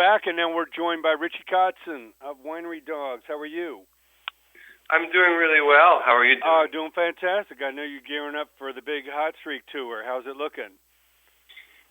back, and then we're joined by Richie Kotzen of Winery Dogs. How are you? I'm doing really well. How are you doing? Doing fantastic. I know you're gearing up for the big Hot Streak tour. How's it looking?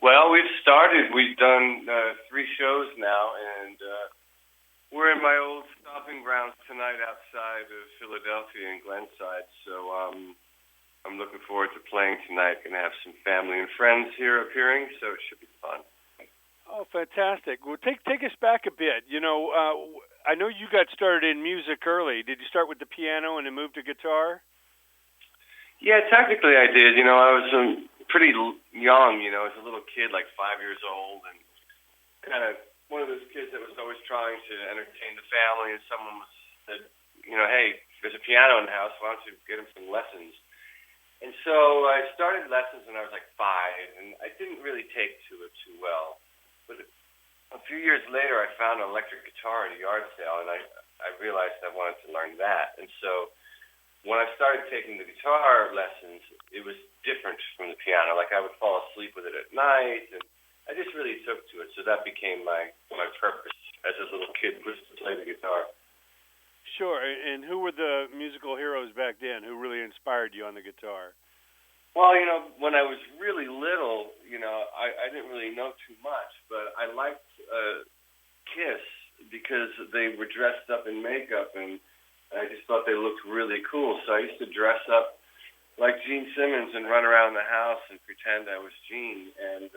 Well, we've started. We've done 3 shows now, and we're in my old stomping grounds tonight outside of Philadelphia in Glenside. So I'm looking forward to playing tonight. Going to have some family and friends here appearing, so it should be fun. Oh, fantastic. Well, take us back a bit. You know, I know you got started in music early. Did you start with the piano and then move to guitar? Yeah, technically I did. You know, I was pretty young, you know, as a little kid, like 5 years old, and kind of one of those kids that was always trying to entertain the family, and someone said, you know, hey, there's a piano in the house, why don't you get him some lessons? And so I started lessons when I was like 5, and I didn't really take to it too well. But a few years later, I found an electric guitar at a yard sale, and I realized I wanted to learn that. And so when I started taking the guitar lessons, it was different from the piano. Like I would fall asleep with it at night, and I just really took to it. So that became my purpose as a little kid, was to play the guitar. Sure. And who were the musical heroes back then who really inspired you on the guitar? Well, you know, when I was really little, you know, I didn't really know too much, but I liked Kiss because they were dressed up in makeup, and I just thought they looked really cool. So I used to dress up like Gene Simmons and run around the house and pretend I was Gene. And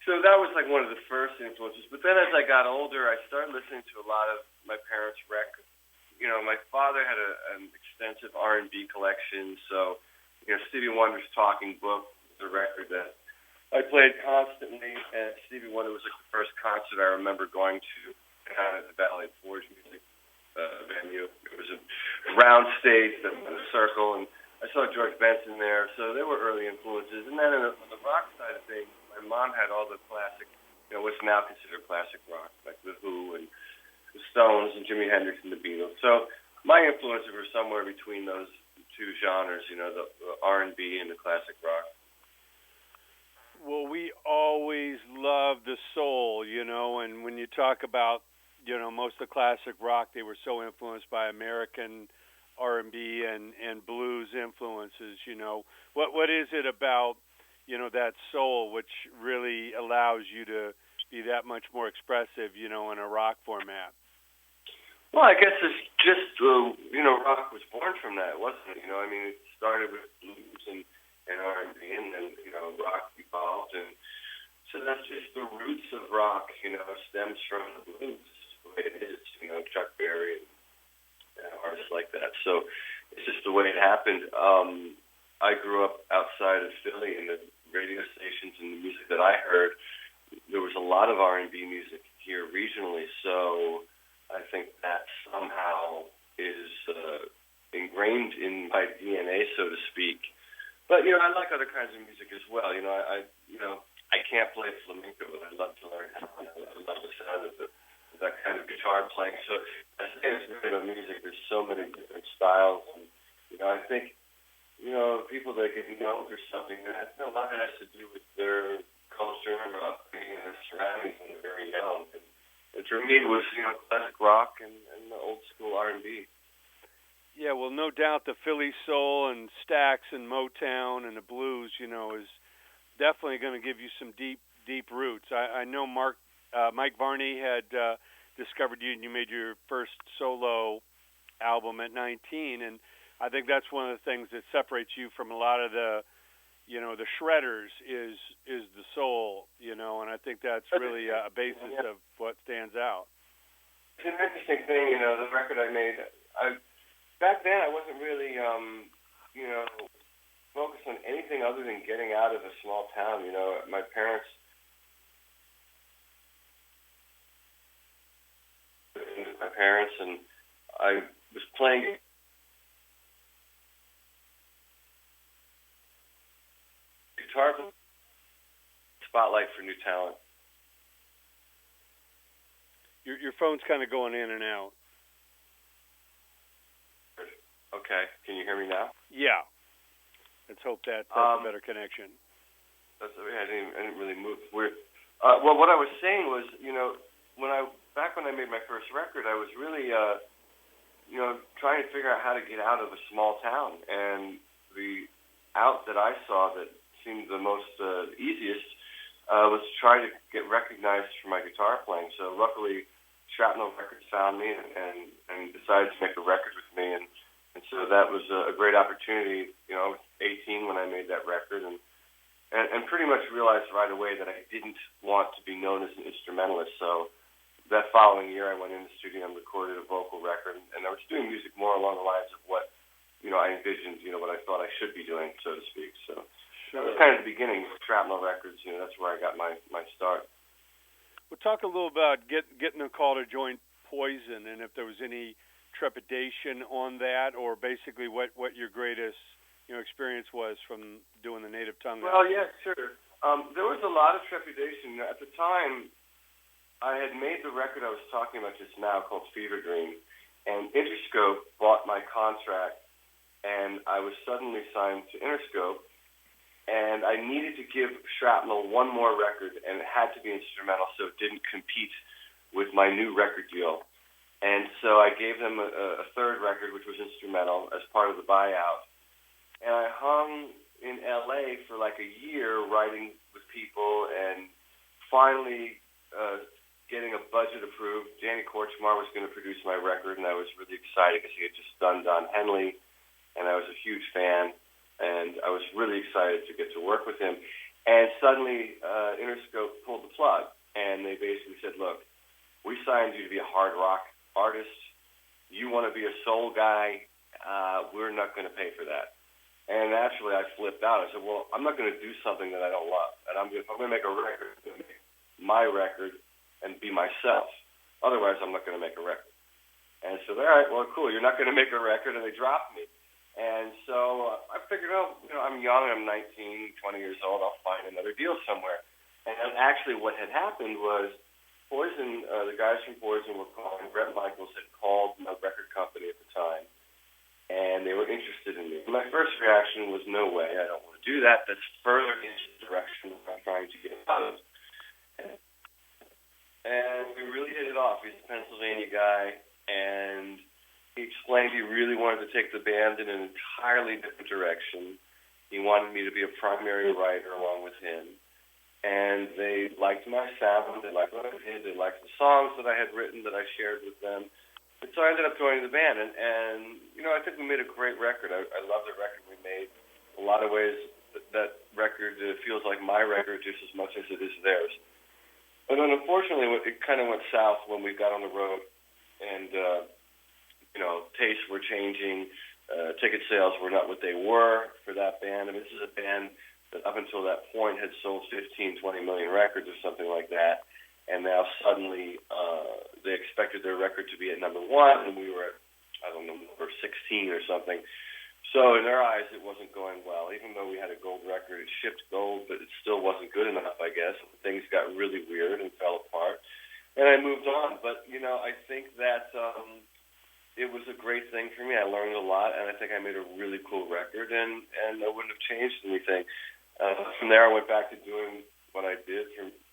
so that was like one of the first influences. But then as I got older, I started listening to a lot of my parents' records. You know, my father had an extensive R&B collection, so you know, Stevie Wonder's Talking Book was a record that I played constantly, and Stevie Wonder was like the first concert I remember going to down at the Valley Forge Music venue. It was a round stage that was in a circle, and I saw George Benson there, so they were early influences. And then on the rock side of things, my mom had all the classic, you know, what's now considered classic rock, like The Who and the Stones and Jimi Hendrix and the Beatles. So my influences were somewhere between those 2 genres, you know, the R&B and the classic rock. Well, we always loved the soul, you know, and when you talk about, you know, most of the classic rock, they were so influenced by American R&B and blues influences, you know. What is it about, you know, that soul which really allows you to be that much more expressive, you know, in a rock format? Well, I guess it's just, you know, rock was born from that, wasn't it? You know, I mean, it started with blues and R&B, and then, you know, rock evolved. And so that's just the roots of rock, you know, stems from the blues, the way it is, you know, Chuck Berry and artists like that. So it's just the way it happened. I grew up outside of Philly, and the radio stations and the music that I heard, there was a lot of R&B music here regionally, so I think that somehow is ingrained in my DNA, so to speak. But you know, I like other kinds of music as well. You know, I can't play flamenco, but I'd love to learn how. I love the sound of that kind of guitar playing. So I say it's radio music. There's so many different styles, and you know, I think you know people that get known for something that a lot of it has to do with their culture and upbringing and their surroundings when they're very young. And for me, it was, you know, classic rock and the old school R&B. Yeah, well, no doubt the Philly soul and Stax and Motown and the blues, you know, is definitely going to give you some deep roots. I know Mike Varney had discovered you, and you made your first solo album at 19, and I think that's one of the things that separates you from a lot of the, you know, the shredders is the soul, you know, and I think that's really a basis of what stands out. It's an interesting thing, you know, the record I made. Back then I wasn't really, you know, focused on anything other than getting out of a small town. You know, my parents, and I was playing guitar spotlight for new talent. Your phone's kind of going in and out. Okay, can you hear me now? Yeah. Let's hope that's a better connection. I didn't really move. Weird. Well, what I was saying was, back when I made my first record, I was really, trying to figure out how to get out of a small town. And the out that I saw that seemed the most easiest was to try to get recognized for my guitar playing. So luckily, Shrapnel Records found me and decided to make a record with me. And so that was a great opportunity. I was 18 when I made that record, and pretty much realized right away that I didn't want to be known as an instrumentalist. So that following year, I went in the studio and recorded a vocal record, and I was doing music more along the lines of what, I envisioned, what I thought I should be doing, so to speak. So that was kind of the beginning of Shrapnel Records. That's where I got my start. We'll talk a little about getting a call to join Poison, and if there was any trepidation on that, or basically what your greatest experience was from doing the native tongue. Well, yeah, sure. There was a lot of trepidation. At the time, I had made the record I was talking about just now called Fever Dream, and Interscope bought my contract, and I was suddenly signed to Interscope, and I needed to give Shrapnel one more record, and it had to be instrumental so it didn't compete with my new record deal. And so I gave them a third record, which was instrumental, as part of the buyout. And I hung in L.A. for like a year writing with people, and finally getting a budget approved. Danny Korchmar was going to produce my record, and I was really excited because he had just done Don Henley, and I was a huge fan, and I was really excited to get to work with him. And suddenly Interscope pulled the plug, and they basically said, look, we signed you to be a hard rock artist. You want to be a soul guy. We're not going to pay for that. And actually, I flipped out. I said, well, I'm not going to do something that I don't love. And if I'm going to make a record, I'm going to make my record and be myself. Otherwise, I'm not going to make a record. And so, all right, well, cool. You're not going to make a record, and they dropped me. And so I figured, I'm young. I'm 19, 20 years old. I'll find another deal somewhere. And actually what had happened was Poison, the guys from Poison were calling. Brett Michaels had called my record company at the time, and they were interested in me. My first reaction was, no way, I don't want to do that. That's further into the direction I'm trying to get out of. And we really hit it off. He's a Pennsylvania guy, and he explained he really wanted to take the band in an entirely different direction. He wanted me to be a primary writer along with him. And they liked my sound, they liked what I did, they liked the songs that I had written that I shared with them. And so I ended up joining the band, and I think we made a great record. I love the record we made. In a lot of ways, that record feels like my record just as much as it is theirs. But then unfortunately, it kind of went south when we got on the road, and, tastes were changing. Ticket sales were not what they were for that band. I mean, this is a band that up until that point had sold 15, 20 million records or something like that. And now suddenly they expected their record to be at number one, and we were at, number 16 or something. So in their eyes, it wasn't going well. Even though we had a gold record, it shipped gold, but it still wasn't good enough, I guess. Things got really weird and fell apart. And I moved on. But, I think that it was a great thing for me. I learned a lot, and I think I made a really cool record, and I wouldn't have changed anything. From there, I went back to doing what I did.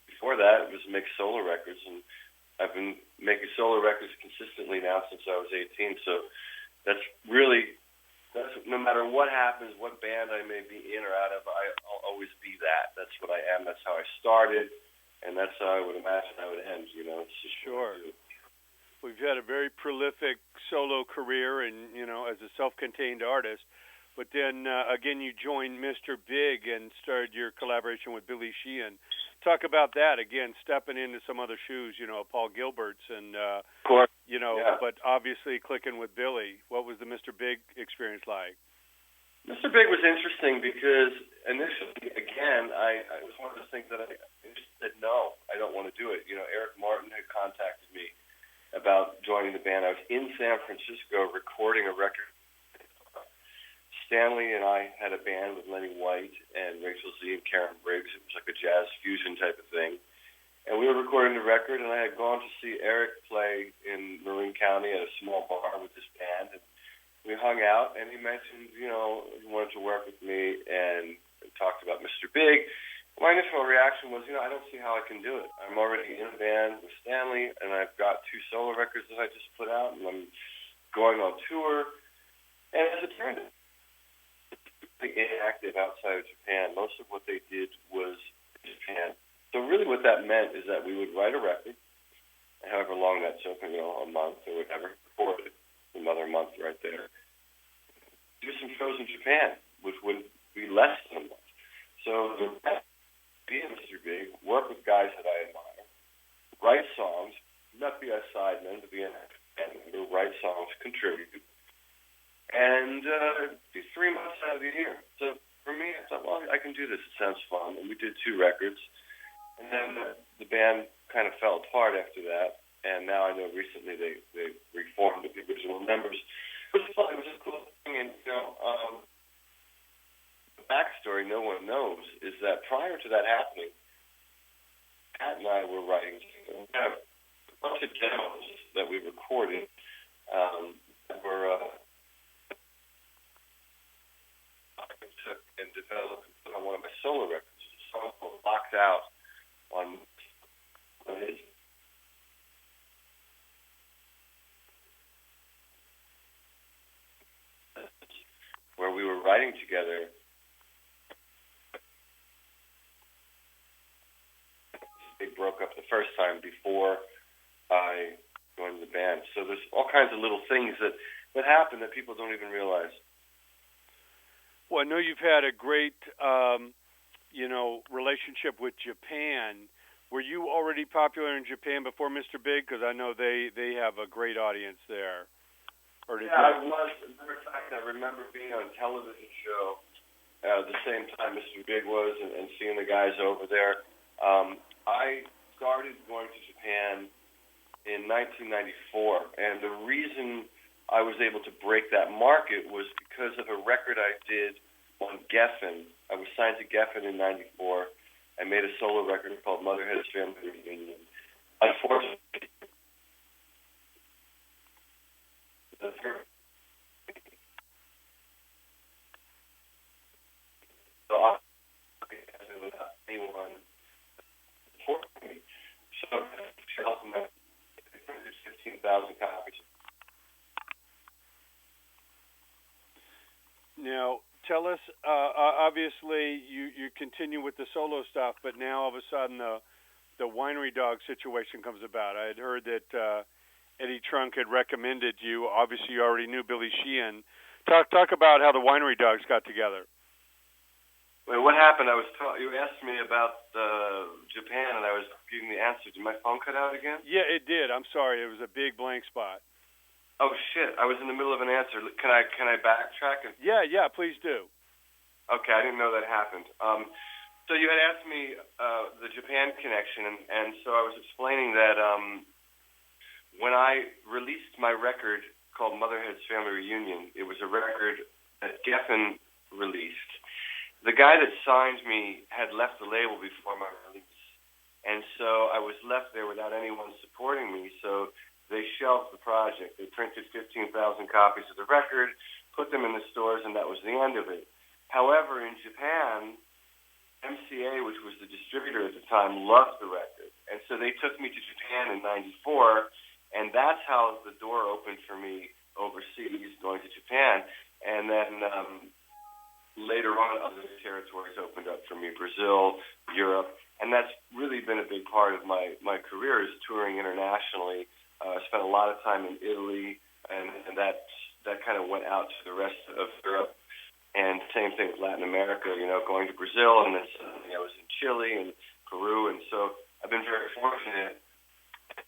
Before that, it was make solo records, and I've been making solo records consistently now since I was 18. So that's no matter what happens, what band I may be in or out of, I'll always be that. That's what I am. That's how I started, and that's how I would imagine I would end. It's just sure. We've had a very prolific solo career, and as a self-contained artist. But then again, you joined Mr. Big and started your collaboration with Billy Sheehan. Talk about that again, stepping into some other shoes, Paul Gilbert's, and but obviously clicking with Billy. What was the Mr. Big experience like? Mr. Big was interesting because initially, again, I was one of those things that I just said no, I don't want to do it. Eric Martin had contacted me about joining the band. I was in San Francisco recording a record. Stanley and I had a band with Lenny White and Rachel Z and Karen Briggs. It was like a jazz fusion type of thing. And we were recording the record, and I had gone to see Eric play in Marin County at a small bar with this band. And we hung out, and he mentioned, he wanted to work with me and talked about Mr. Big. My initial reaction was, I don't see how I can do it. I'm already in a band with Stanley, and I've got 2 solo records that I just put out, and I'm going on tour. And as it turned out, they inactive outside of Japan. Most of what they did was in Japan. So really what that meant is that we would write a record, however long that took, a month or whatever, record it, another month right there. Do some shows in Japan, which would be less than a month. So the be Mr. Big, work with guys that I admire, write songs, not be a sideman, to be a band member, write songs, contribute, and do 3 months out of the year. So for me, I thought, well, I can do this. It sounds fun. And we did 2 records. And then the band kind of fell apart after that. And now I know recently they reformed with the original members. It was fun. It was a cool thing. And, backstory no one knows is that prior to that happening, Pat and I were writing a bunch of demos that we recorded that were took and developed and put on one of my solo records. A song called Locked Out on his. Where we were writing together. They broke up the first time before I joined the band. So there's all kinds of little things that happen that people don't even realize. Well, I know you've had a great, relationship with Japan. Were you already popular in Japan before Mr. Big? Because I know they have a great audience there. Or did I was. As a matter of fact, I remember being on a television show the same time Mr. Big was and seeing the guys over there. I started going to Japan in 1994, and the reason I was able to break that market was because of a record I did on Geffen. I was signed to Geffen in 94. I made a solo record called Motherhead's Family Reunion. Unfortunately, so I without anyone supporting me. So I printed 15,000 copies. Now, tell us, obviously, you continue with the solo stuff, but now all of a sudden the Winery Dog situation comes about. I had heard that Eddie Trunk had recommended you. Obviously, you already knew Billy Sheehan. Talk about how the Winery Dogs got together. Well, what happened? You asked me about Japan, and I was giving the answer. Did my phone cut out again? Yeah, it did. I'm sorry. It was a big blank spot. Oh shit! I was in the middle of an answer. Can I backtrack? Yeah, please do. Okay, I didn't know that happened. So you had asked me the Japan connection, and so I was explaining that when I released my record called Motherhead's Family Reunion, it was a record that Geffen released. The guy that signed me had left the label before my release, and so I was left there without anyone supporting me. So they shelved the project. They printed 15,000 copies of the record, put them in the stores, and that was the end of it. However, in Japan, MCA, which was the distributor at the time, loved the record. And so they took me to Japan in 94, and that's how the door opened for me overseas, going to Japan. And then later on, other territories opened up for me, Brazil, Europe. And that's really been a big part of my career, is touring internationally. I spent a lot of time in Italy, and that kind of went out to the rest of Europe. And same thing with Latin America, going to Brazil, and then suddenly I was in Chile and Peru. And so I've been very fortunate.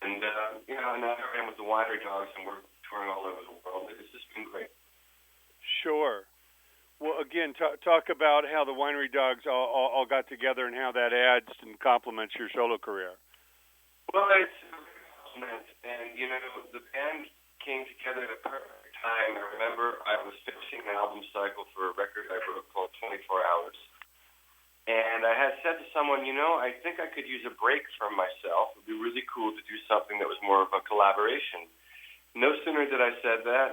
And, now here I am with the Winery Dogs, and we're touring all over the world. It's just been great. Sure. Well, again, talk about how the Winery Dogs all got together and how that adds and complements your solo career. Well, it's and the band came together at a perfect time. I remember I was finishing an album cycle for a record I wrote called 24 Hours, and I had said to someone, I think I could use a break from myself. It would be really cool to do something that was more of a collaboration. No sooner did I said that,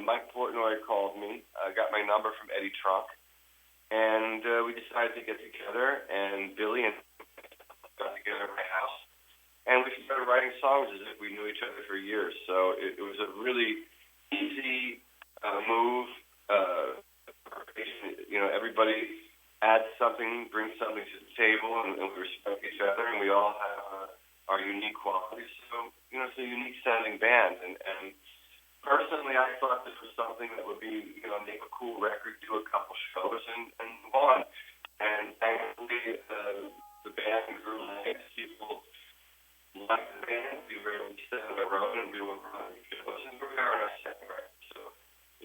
Mike Portnoy called me, got my number from Eddie Trunk, and we decided to get together, and Billy and got together at my house, and we started writing songs as if we knew each other for years. So it was a really easy move. Everybody adds something, brings something to the table, and we respect each other, and we all have our unique qualities. So, it's a unique sounding band, and personally, I thought this was something that would be, make a cool record, do a couple shows, and move on. And thankfully, the band grew legs. People liked the band. We were able to sit on the road and we were running shows, and we were on our second record. So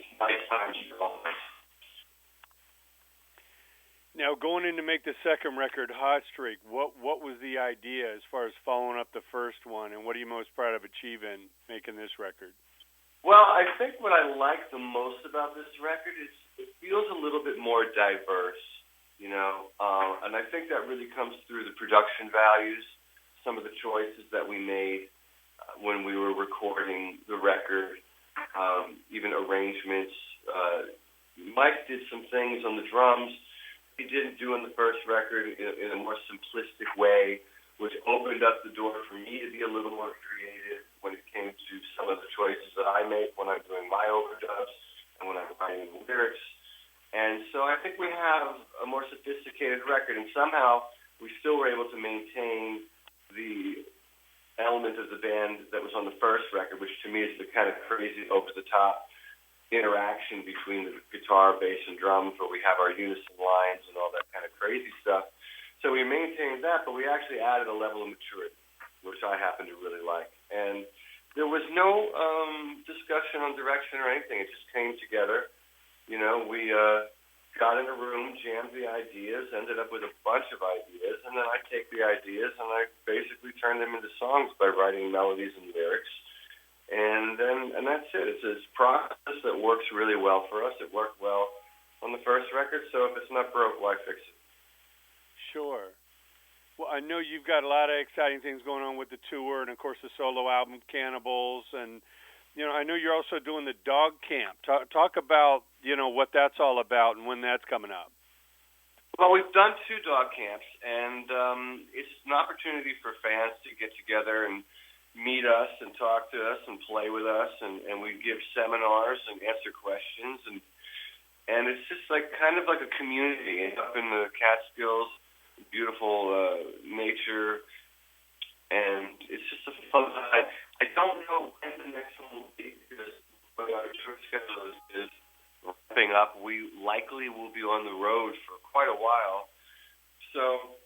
it's nice times for all of us. Now, going in to make the second record, Hot Streak, what was the idea as far as following up the first one, and what are you most proud of achieving making this record? Well, I think what I like the most about this record is it feels a little bit more diverse, and I think that really comes through the production values, some of the choices that we made when we were recording the record, even arrangements. Mike did some things on the drums he didn't do on the first record in a more simplistic way, which opened up the door for me to be a little more creative when it came to some of the choices that I make when I'm doing my overdubs and when I'm writing the lyrics. And so I think we have a more sophisticated record, and somehow we still were able to maintain the element of the band that was on the first record, which to me is the kind of crazy, over-the-top interaction between the guitar, bass, and drums, where we have our unison lines and all that kind of crazy stuff. So we maintained that, but we actually added a level of maturity, which I happen to really like. And there was no discussion on direction or anything. It just came together. We got in a room, jammed the ideas, ended up with a bunch of ideas, and then I take the ideas and I basically turn them into songs by writing melodies and lyrics. And that's it. It's this process that works really well for us. It worked well on the first record, so if it's not broke, why fix it? Sure. Well, I know you've got a lot of exciting things going on with the tour and, of course, the solo album, Cannibals. And, I know you're also doing the dog camp. Talk about, what that's all about and when that's coming up. Well, we've done 2 dog camps, and it's an opportunity for fans to get together and meet us and talk to us and play with us, and we give seminars and answer questions, and it's just kind of like a community up in the Catskills, beautiful nature, and it's just a fun time. I don't know when the next one will be because our tour schedule is wrapping up. We likely will be on the road for quite a while, so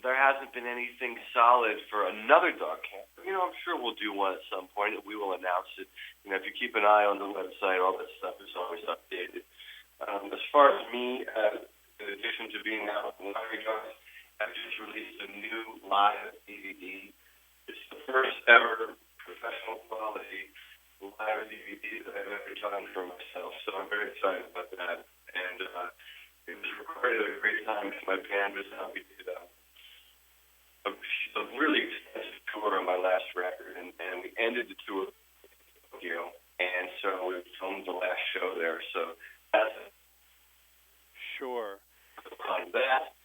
there hasn't been anything solid for another dog camp. I'm sure we'll do one at some point, and we will announce it. If you keep an eye on the website, all that stuff is always updated. As far as me, in addition to being out with Winery, I've just released a new live DVD. It's the first ever professional quality live DVD that I've ever done for myself, so I'm very excited about that. And it was recorded at a great time because my band was out. We did a really extensive tour on my last record, and we ended the tour in Tokyo, and so we filmed the last show there. So that's it. Sure. On that.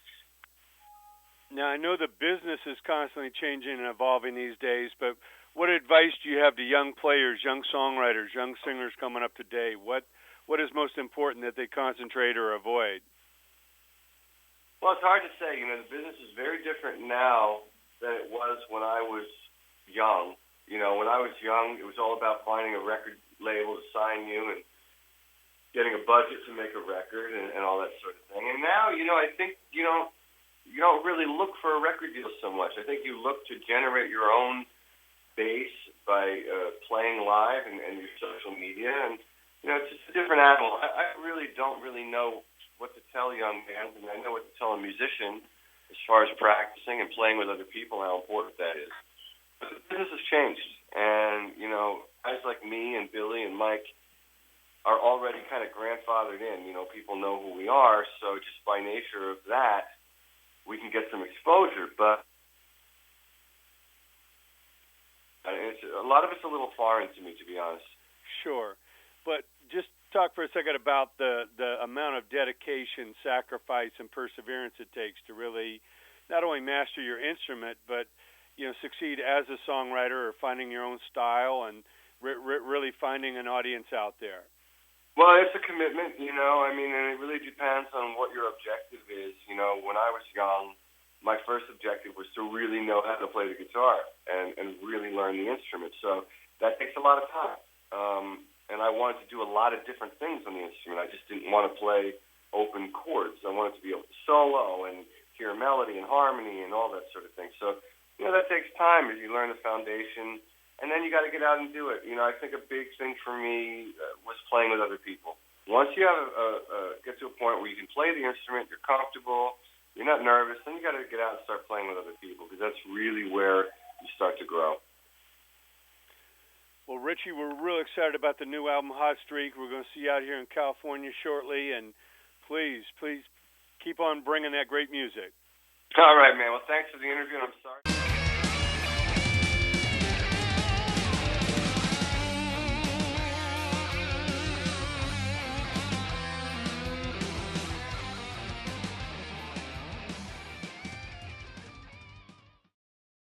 Now, I know the business is constantly changing and evolving these days, but what advice do you have to young players, young songwriters, young singers coming up today? What is most important that they concentrate or avoid? Well, it's hard to say. The business is very different now than it was when I was young. When I was young, it was all about finding a record label to sign you and getting a budget to make a record and all that sort of thing. And now, I think you don't really look for a record deal so much. I think you look to generate your own base by playing live and your social media. And, it's just a different animal. I really don't know what to tell young bands, and I know what to tell a musician as far as practicing and playing with other people, how important that is. But the business has changed, and, guys like me and Billy and Mike are already kind of grandfathered in. People know who we are, so just by nature of that, we can get some exposure. But a lot of it's a little foreign to me, to be honest. Sure. But just talk for a second about the amount of dedication, sacrifice, and perseverance it takes to really not only master your instrument, but succeed as a songwriter or finding your own style and really finding an audience out there. Well, it's a commitment, I mean, and it really depends on what your objective is. When I was young, my first objective was to really know how to play the guitar and really learn the instrument. So that takes a lot of time. And I wanted to do a lot of different things on the instrument. I just didn't want to play open chords. I wanted to be able to solo and hear melody and harmony and all that sort of thing. So, that takes time as you learn the foundation. And then you got to get out and do it. I think a big thing for me was playing with other people. Once you have get to a point where you can play the instrument, you're comfortable, you're not nervous, then you got to get out and start playing with other people, because that's really where you start to grow. Well, Richie, we're real excited about the new album, Hot Streak. We're going to see you out here in California shortly, and please keep on bringing that great music. All right, man. Well, thanks for the interview, and I'm sorry.